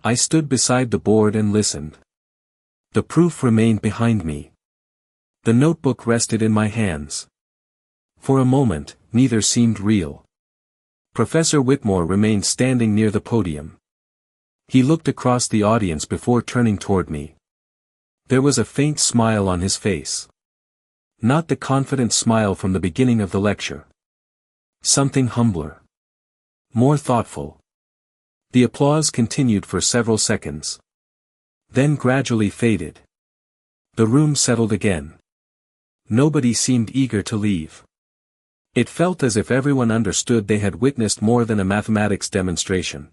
I stood beside the board and listened. The proof remained behind me. The notebook rested in my hands. For a moment, neither seemed real. Professor Whitmore remained standing near the podium. He looked across the audience before turning toward me. There was a faint smile on his face. Not the confident smile from the beginning of the lecture. Something humbler. More thoughtful. The applause continued for several seconds. Then gradually faded. The room settled again. Nobody seemed eager to leave. It felt as if everyone understood they had witnessed more than a mathematics demonstration.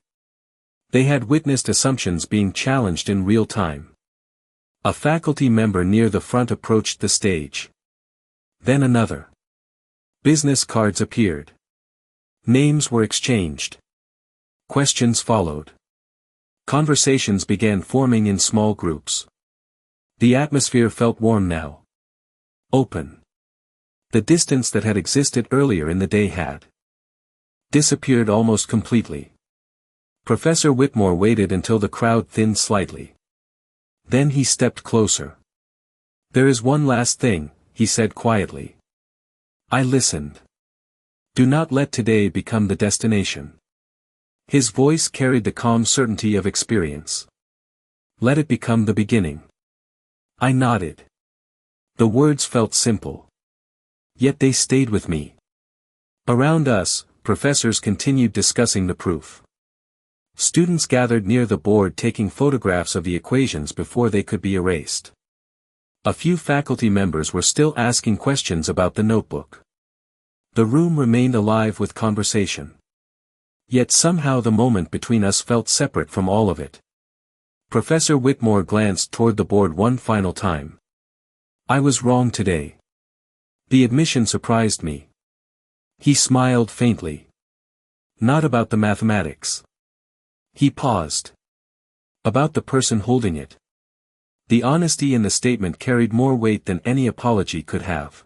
They had witnessed assumptions being challenged in real time. A faculty member near the front approached the stage. Then another. Business cards appeared. Names were exchanged. Questions followed. Conversations began forming in small groups. The atmosphere felt warm now. Open. The distance that had existed earlier in the day had disappeared almost completely. Professor Whitmore waited until the crowd thinned slightly. Then he stepped closer. "There is one last thing," he said quietly. I listened. "Do not let today become the destination." His voice carried the calm certainty of experience. "Let it become the beginning." I nodded. The words felt simple. Yet they stayed with me. Around us, professors continued discussing the proof. Students gathered near the board taking photographs of the equations before they could be erased. A few faculty members were still asking questions about the notebook. The room remained alive with conversation. Yet somehow the moment between us felt separate from all of it. Professor Whitmore glanced toward the board one final time. "I was wrong today." The admission surprised me. He smiled faintly. "Not about the mathematics." He paused. "About the person holding it." The honesty in the statement carried more weight than any apology could have.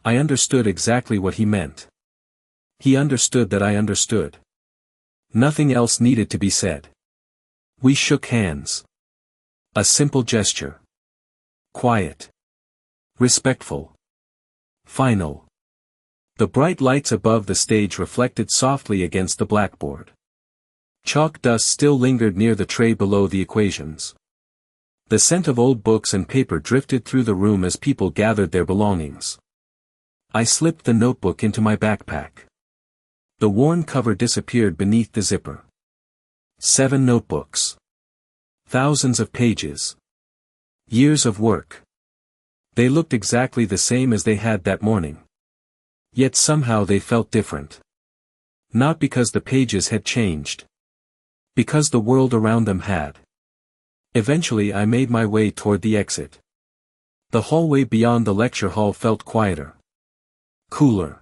I understood exactly what he meant. He understood that I understood. Nothing else needed to be said. We shook hands. A simple gesture. Quiet. Respectful. Final. The bright lights above the stage reflected softly against the blackboard. Chalk dust still lingered near the tray below the equations. The scent of old books and paper drifted through the room as people gathered their belongings. I slipped the notebook into my backpack. The worn cover disappeared beneath the zipper. 7 notebooks. Thousands of pages. Years of work. They looked exactly the same as they had that morning. Yet somehow they felt different. Not because the pages had changed. Because the world around them had. Eventually I made my way toward the exit. The hallway beyond the lecture hall felt quieter. Cooler.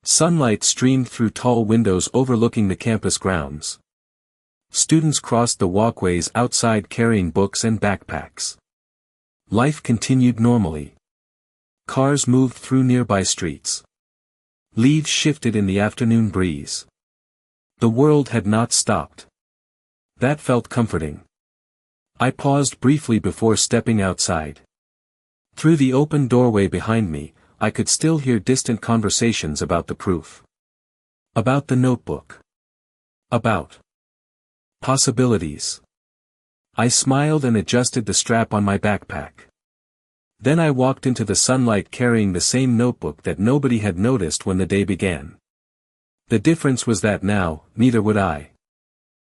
Sunlight streamed through tall windows overlooking the campus grounds. Students crossed the walkways outside carrying books and backpacks. Life continued normally. Cars moved through nearby streets. Leaves shifted in the afternoon breeze. The world had not stopped. That felt comforting. I paused briefly before stepping outside. Through the open doorway behind me, I could still hear distant conversations about the proof. About the notebook. About possibilities. I smiled and adjusted the strap on my backpack. Then I walked into the sunlight carrying the same notebook that nobody had noticed when the day began. The difference was that now, neither would I.